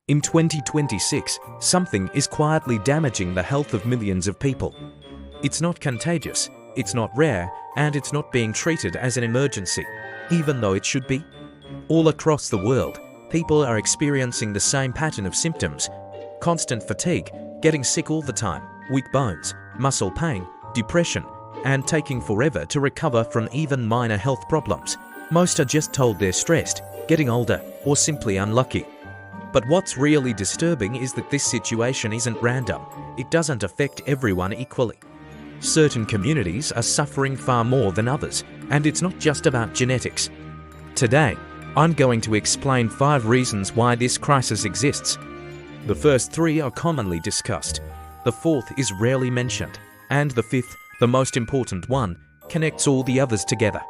In 2026, something is quietly damaging the health of millions of people. It's not contagious, it's not rare, and it's not being treated as an emergency, even though it should be. All across the world, people are experiencing the same pattern of symptoms: constant fatigue, getting sick all the time, weak bones, muscle pain, depression, and taking forever to recover from even minor health problems. Most are just told they're stressed, getting older, or simply unlucky. But what's really disturbing is that this situation isn't random. It doesn't affect everyone equally. Certain communities are suffering far more than others, and it's not just about genetics. Today, I'm going to explain 5 reasons why this crisis exists. The first 3 are commonly discussed. The 4th is rarely mentioned, and the 5th, the most important one, connects all the others together.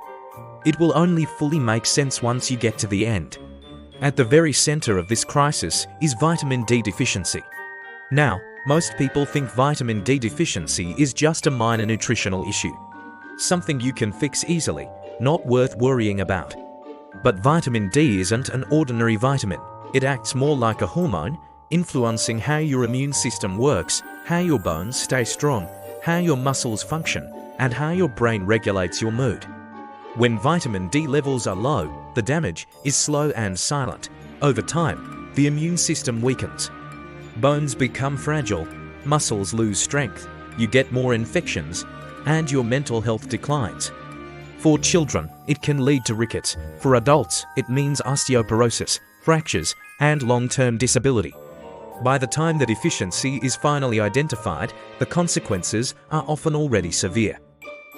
It will only fully make sense once you get to the end. At the very center of this crisis is vitamin D deficiency. Now, most people think vitamin D deficiency is just a minor nutritional issue, something you can fix easily, not worth worrying about. But vitamin D isn't an ordinary vitamin. It acts more like a hormone, influencing how your immune system works, how your bones stay strong, how your muscles function, and how your brain regulates your mood. When vitamin D levels are low, the damage is slow and silent. Over time, the immune system weakens. Bones become fragile, muscles lose strength, you get more infections, and your mental health declines. For children, it can lead to rickets. For adults, it means osteoporosis, fractures, and long-term disability. By the time the deficiency is finally identified, the consequences are often already severe.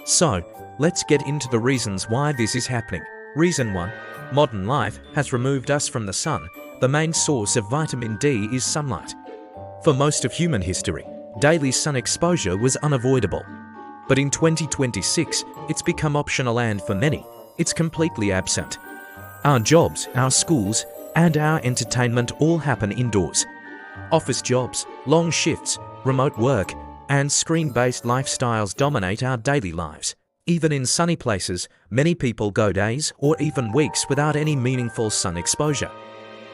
So, let's get into the reasons why this is happening. Reason 1. Modern life has removed us from the sun. The main source of vitamin D is sunlight. For most of human history, daily sun exposure was unavoidable. But in 2026, it's become optional, and for many, it's completely absent. Our jobs, our schools, and our entertainment all happen indoors. Office jobs, long shifts, remote work, and screen-based lifestyles dominate our daily lives. Even in sunny places, many people go days or even weeks without any meaningful sun exposure.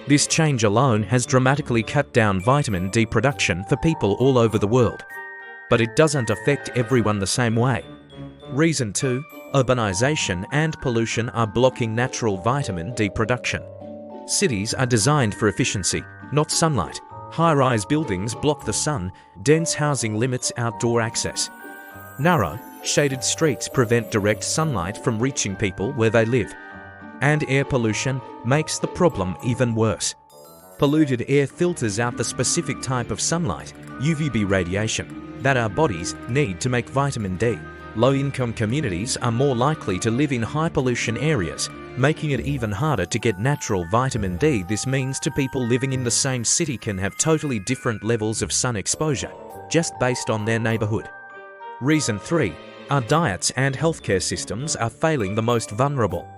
This change alone has dramatically cut down vitamin D production for people all over the world. But it doesn't affect everyone the same way. Reason 2. Urbanization and pollution are blocking natural vitamin D production. Cities are designed for efficiency, not sunlight. High-rise buildings block the sun, dense housing limits outdoor access. Narrow, shaded streets prevent direct sunlight from reaching people where they live. And air pollution makes the problem even worse. Polluted air filters out the specific type of sunlight, UVB radiation, that our bodies need to make vitamin D. Low-income communities are more likely to live in high-pollution areas, making it even harder to get natural vitamin D. This means people living in the same city can have totally different levels of sun exposure, just based on their neighborhood. Reason 3. Our diets and healthcare systems are failing the most vulnerable.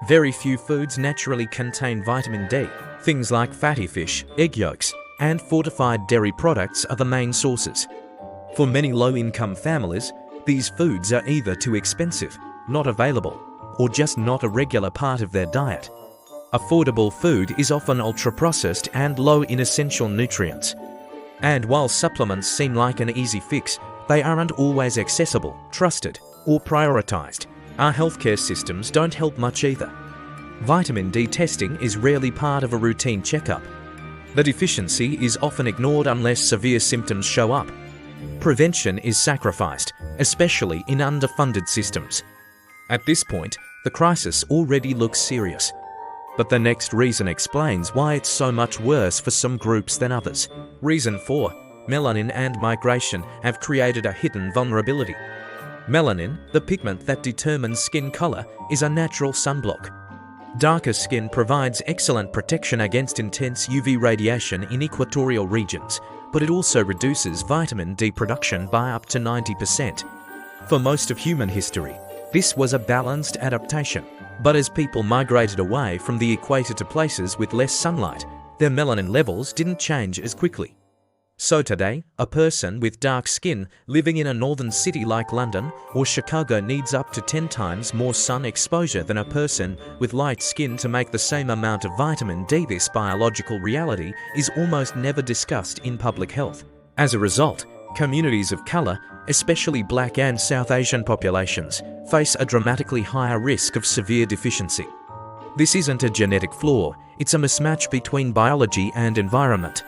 Very few foods naturally contain vitamin D. Things like fatty fish, egg yolks, and fortified dairy products are the main sources. For many low-income families, these foods are either too expensive, not available, or just not a regular part of their diet. Affordable food is often ultra-processed and low in essential nutrients. And while supplements seem like an easy fix, they aren't always accessible, trusted, or prioritized. Our healthcare systems don't help much either. Vitamin D testing is rarely part of a routine checkup. The deficiency is often ignored unless severe symptoms show up. Prevention is sacrificed, especially in underfunded systems. At this point, the crisis already looks serious. But the next reason explains why it's so much worse for some groups than others. Reason 4. Melanin and migration have created a hidden vulnerability. Melanin, the pigment that determines skin color, is a natural sunblock. Darker skin provides excellent protection against intense UV radiation in equatorial regions, but it also reduces vitamin D production by up to 90%. For most of human history, this was a balanced adaptation. But as people migrated away from the equator to places with less sunlight, their melanin levels didn't change as quickly. So today, a person with dark skin living in a northern city like London or Chicago needs up to 10 times more sun exposure than a person with light skin to make the same amount of vitamin D. This biological reality is almost never discussed in public health. As a result, communities of color, especially Black and South Asian populations, face a dramatically higher risk of severe deficiency. This isn't a genetic flaw, it's a mismatch between biology and environment.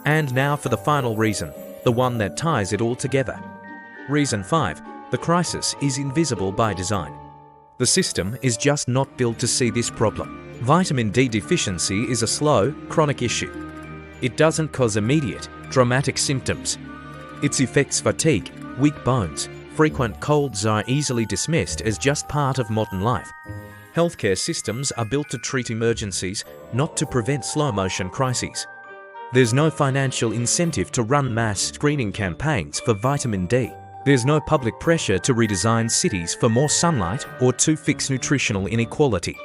And now for the final reason, the one that ties it all together. Reason 5. The crisis is invisible by design. The system is just not built to see this problem. Vitamin D deficiency is a slow, chronic issue. It doesn't cause immediate, dramatic symptoms. Its effects, fatigue, weak bones, frequent colds, are easily dismissed as just part of modern life. Healthcare systems are built to treat emergencies, not to prevent slow-motion crises. There's no financial incentive to run mass screening campaigns for vitamin D. There's no public pressure to redesign cities for more sunlight or to fix nutritional inequality.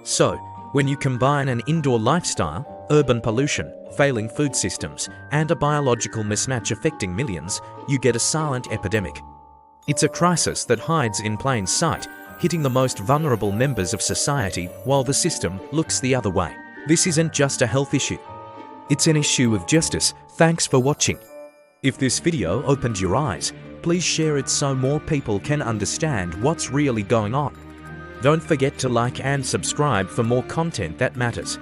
So, when you combine an indoor lifestyle, urban pollution, failing food systems, and a biological mismatch affecting millions, you get a silent epidemic. It's a crisis that hides in plain sight, hitting the most vulnerable members of society while the system looks the other way. This isn't just a health issue. It's an issue of justice. Thanks for watching. If this video opened your eyes, please share it so more people can understand what's really going on. Don't forget to like and subscribe for more content that matters.